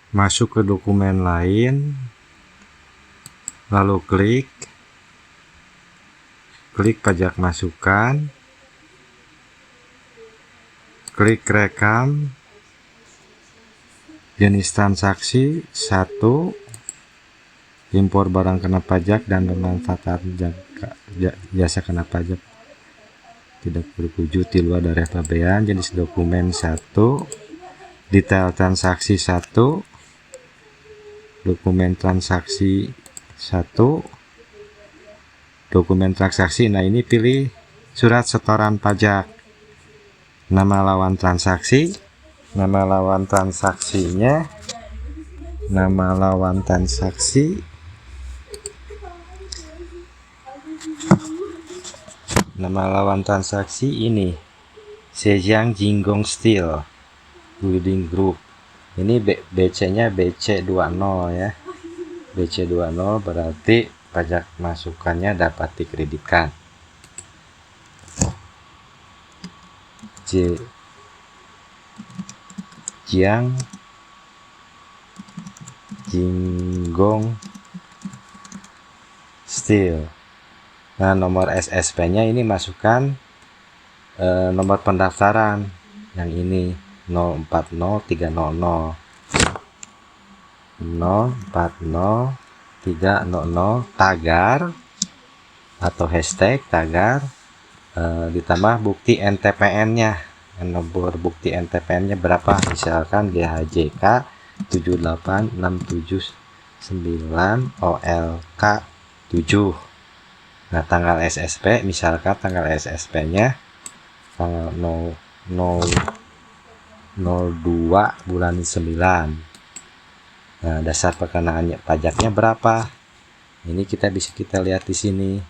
masuk ke dokumen lain, lalu klik pajak masukan, klik rekam, jenis transaksi 1, impor barang kena pajak dan pemanfaatan jasa kena pajak tidak berwujud di luar daerah pabean. Jenis dokumen 1, detail transaksi 1, dokumen transaksi 1, dokumen transaksi. Nah, ini pilih surat setoran pajak, nama lawan transaksi, nama lawan transaksinya, nama lawan transaksi, nama lawan transaksi ini Zhejiang Jinggong Steel Building Group. Ini BC nya BC20 ya, BC20 berarti pajak masukannya dapat dikreditkan. Zhejiang Jinggong Steel. Nah, nomor SSP nya ini masukkan nomor pendaftaran yang ini 040300 040300 tagar atau hashtag tagar, ditambah bukti NTPN nya, nomor bukti NTPN nya berapa, misalkan GHJK 78679 OLK 7. Nah, tanggal SSP, misalkan tanggal SSP nya tanggal 02 bulan 9. Nah, dasar perkenaannya pajaknya berapa, ini kita bisa lihat di sini.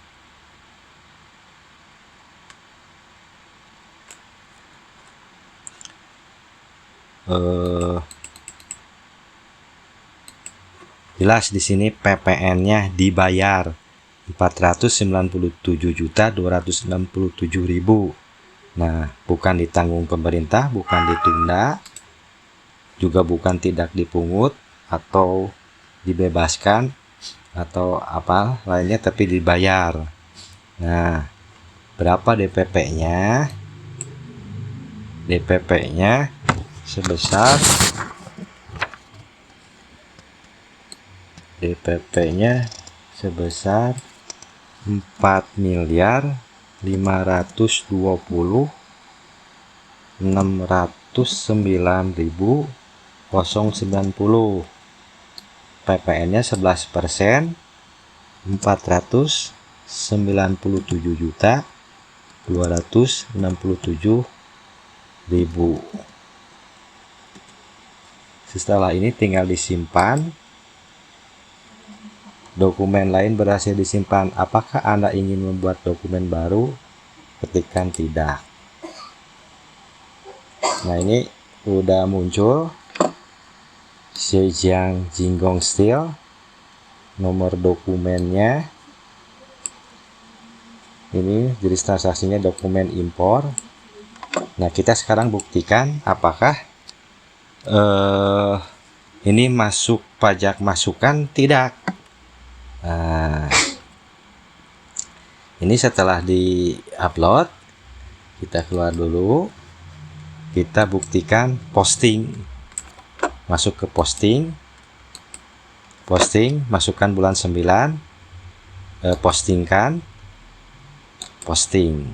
Jelas di sini PPN-nya dibayar 497.267.000. Nah, bukan ditanggung pemerintah, bukan ditunda, juga bukan tidak dipungut atau dibebaskan atau apa lainnya, tapi dibayar. Nah, berapa DPP-nya? DPP-nya sebesar sebesar 4.520.609.090. PPN-nya 11%, 497.267.000. Setelah ini tinggal disimpan. Dokumen lain berhasil disimpan. Apakah Anda ingin membuat dokumen baru? Ketikkan tidak. Nah, ini udah muncul Zhejiang Jinggong Steel, nomor dokumennya ini, jenis transaksinya dokumen impor. Nah, kita sekarang buktikan apakah ini masuk pajak masukan tidak. Nah, ini setelah di-upload, kita keluar dulu, kita buktikan posting. Masuk ke posting, masukkan bulan 9, postingkan, posting.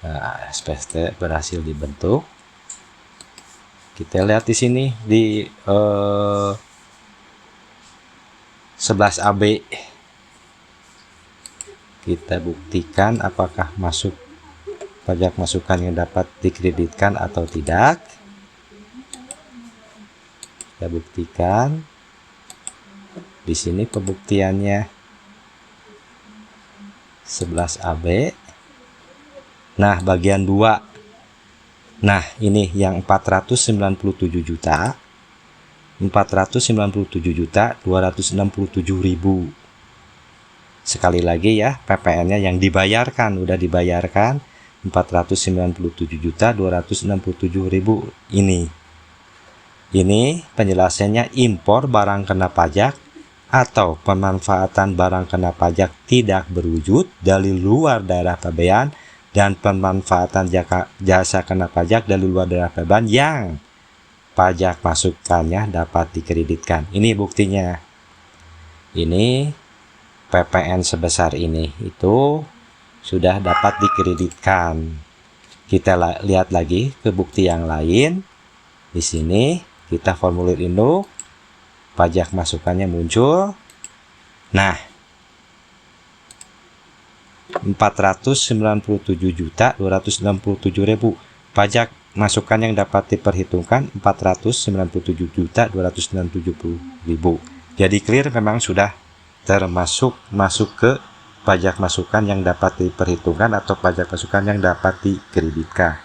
Nah, SPST berhasil dibentuk. Kita lihat di sini di 11 AB. Kita buktikan apakah masuk pajak masukan yang dapat dikreditkan atau tidak. Kita buktikan. Di sini pembuktiannya 11 AB. Nah, bagian 2. Nah, ini yang 497.267.000. Sekali lagi ya, PPN-nya yang dibayarkan, udah dibayarkan 497.267.000 ini. Ini penjelasannya impor barang kena pajak atau pemanfaatan barang kena pajak tidak berwujud dari luar daerah pabean dan pemanfaatan jasa kena pajak dari luar daerah pabean yang pajak masukannya dapat dikreditkan. Ini buktinya. Ini PPN sebesar ini itu sudah dapat dikreditkan. Kita lihat lagi ke bukti yang lain. Di sini kita formulir induk, pajak masukannya muncul. Nah, 497.267.000 pajak masukan yang dapat diperhitungkan 497.267.000. Jadi clear memang sudah termasuk masuk ke pajak masukan yang dapat diperhitungkan atau pajak masukan yang dapat dikreditkan.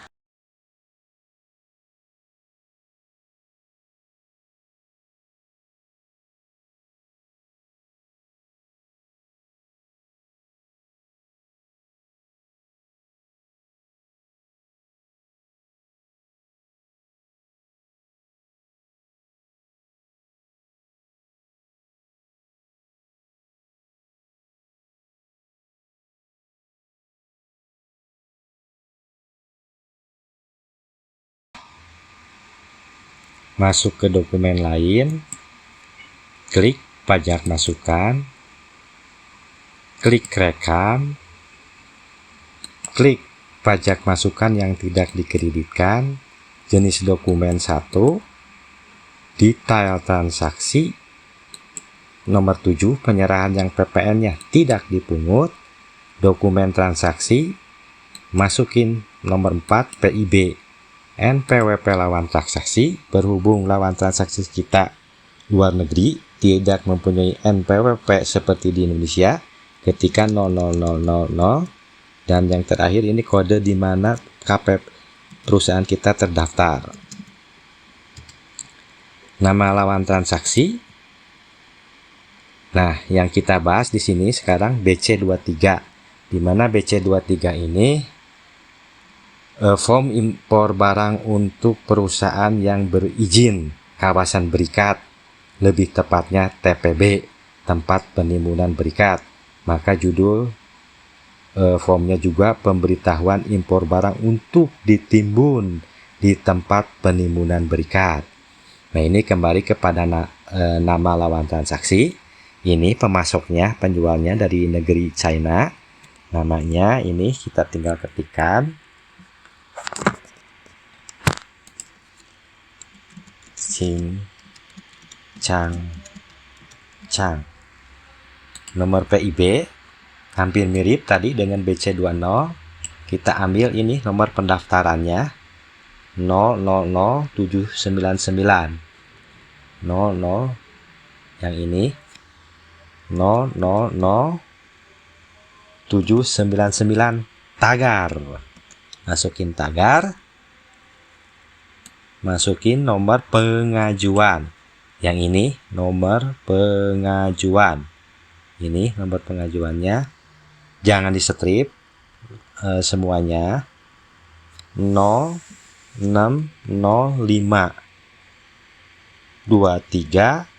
Masuk ke dokumen lain, klik pajak masukan, klik rekam, klik pajak masukan yang tidak dikreditkan, jenis dokumen 1, detail transaksi, nomor 7 penyerahan yang PPN-nya tidak dipungut, dokumen transaksi, masukin nomor 4 PIB. NPWP lawan transaksi, berhubung lawan transaksi kita luar negeri tidak mempunyai NPWP seperti di Indonesia, ketika 0000 dan yang terakhir ini kode di mana KP perusahaan kita terdaftar. Nama lawan transaksi. Nah, yang kita bahas di sini sekarang BC23, di mana BC23 ini form impor barang untuk perusahaan yang berizin kawasan berikat, lebih tepatnya TPB, tempat penimbunan berikat. Maka judul formnya juga pemberitahuan impor barang untuk ditimbun di tempat penimbunan berikat. Nah, ini kembali kepada nama lawan transaksi. Ini pemasoknya, penjualnya dari negeri China. Namanya ini kita tinggal ketikkan. Chang. Nomor PIB hampir mirip tadi dengan BC20. Kita ambil ini nomor pendaftarannya 000799. 00 yang ini 000799 tagar. Masukin tagar. Masukin nomor pengajuan. Yang ini nomor pengajuan. Ini nomor pengajuannya. Jangan di strip semuanya. 0605 23.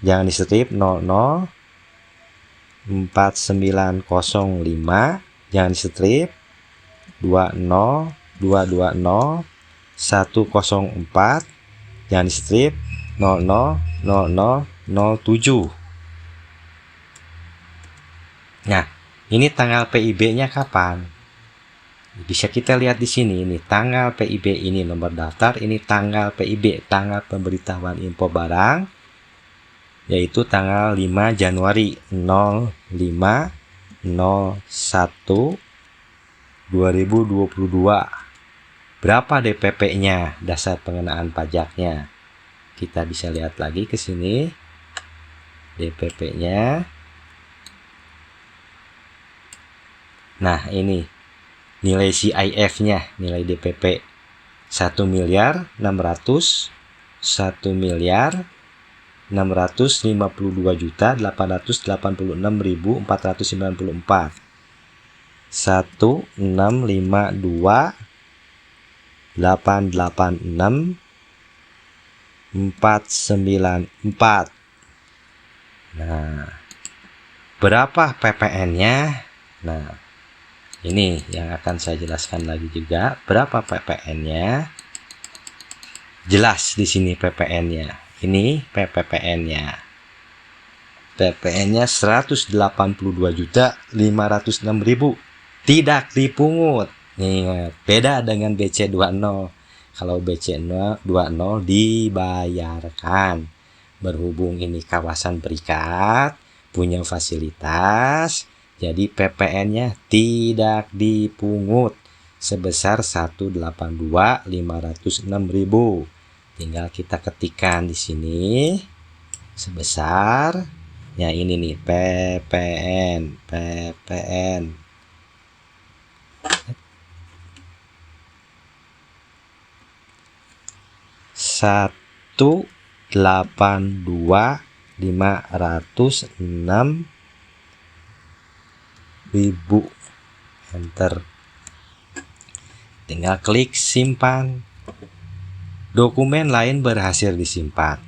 Jangan di strip 004905. Jangan di strip 20220 104. Jangan di strip 000007. Nah, ini tanggal PIB-nya kapan? Bisa kita lihat di sini. Ini tanggal PIB, ini nomor daftar, ini tanggal PIB, tanggal pemberitahuan impor barang, yaitu tanggal 5 Januari 05/01/2022. Berapa DPP-nya, dasar pengenaan pajaknya? Kita bisa lihat lagi ke sini. DPP-nya. Nah, ini nilai CIF-nya, nilai DPP 1.652.886.494. 1652.886 494. Nah, berapa PPN-nya? Nah, ini yang akan saya jelaskan lagi juga. Berapa PPN-nya? Jelas di sini PPN-nya. Ini PPN-nya. PPN-nya 182.506.000. Tidak dipungut. Nih, beda dengan BC20. Kalau BC20 dibayarkan. Berhubung ini kawasan berikat, punya fasilitas, jadi PPN-nya tidak dipungut sebesar 182.506.000. Tinggal kita ketikkan di sini sebesar, ya ini nih PPN 182.506.000. Enter. Tinggal klik simpan. Dokumen lain berhasil disimpan.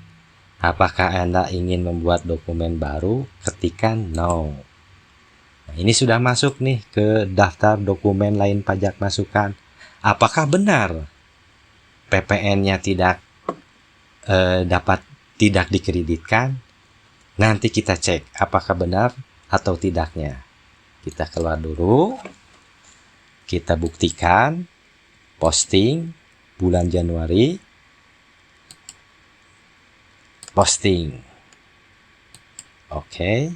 Apakah Anda ingin membuat dokumen baru? Ketikkan no. Nah, ini sudah masuk nih ke daftar dokumen lain pajak masukan. Apakah benar PPN-nya tidak tidak dikreditkan? Nanti kita cek apakah benar atau tidaknya. Kita keluar dulu. Kita buktikan. Posting bulan Januari. Posting. Oke.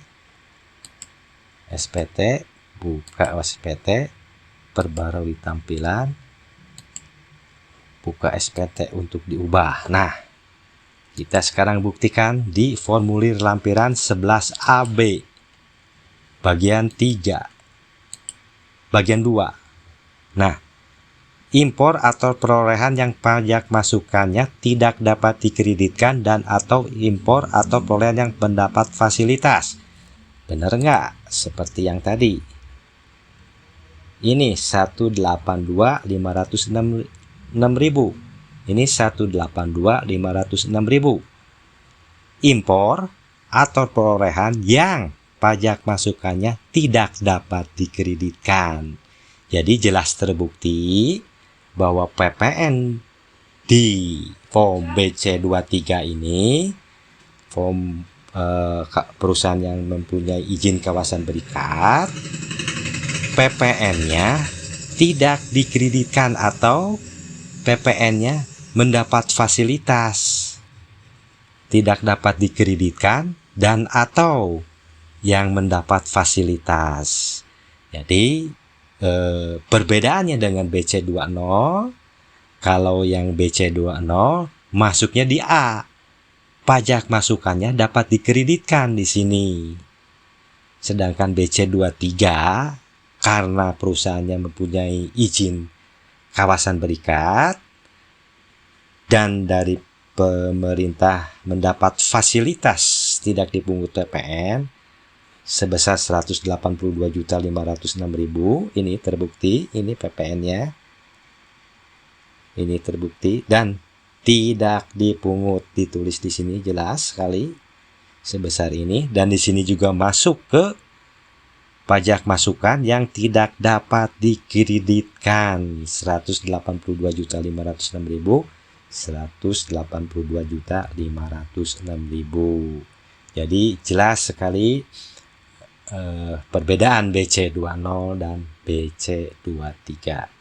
SPT. Buka SPT. Perbarui tampilan. Buka SPT untuk diubah. Nah, kita sekarang buktikan di formulir lampiran 11AB. Bagian 3. Bagian 2. Nah, impor atau perolehan yang pajak masukannya tidak dapat dikreditkan dan atau impor atau perolehan yang mendapat fasilitas. Benar nggak? Seperti yang tadi. Ini 182.506.000. Ini 182.506.000. Impor atau perolehan yang pajak masukannya tidak dapat dikreditkan. Jadi jelas terbukti bahwa PPN di form BC23 ini, form perusahaan yang mempunyai izin kawasan berikat, PPN-nya tidak dikreditkan atau PPN-nya mendapat fasilitas, tidak dapat dikreditkan dan atau yang mendapat fasilitas. Jadi perbedaannya dengan BC20, kalau yang BC20 masuknya di A, pajak masukannya dapat dikreditkan di sini. Sedangkan BC23 karena perusahaannya mempunyai izin kawasan berikat dan dari pemerintah mendapat fasilitas tidak dipungut PPN sebesar 182.506.000. Ini terbukti, ini PPN-nya. Ini terbukti dan tidak dipungut, ditulis di sini jelas sekali sebesar ini, dan di sini juga masuk ke pajak masukan yang tidak dapat dikreditkan 182.506.000, 182.506.000. Jadi jelas sekali perbedaan BC20 dan BC23.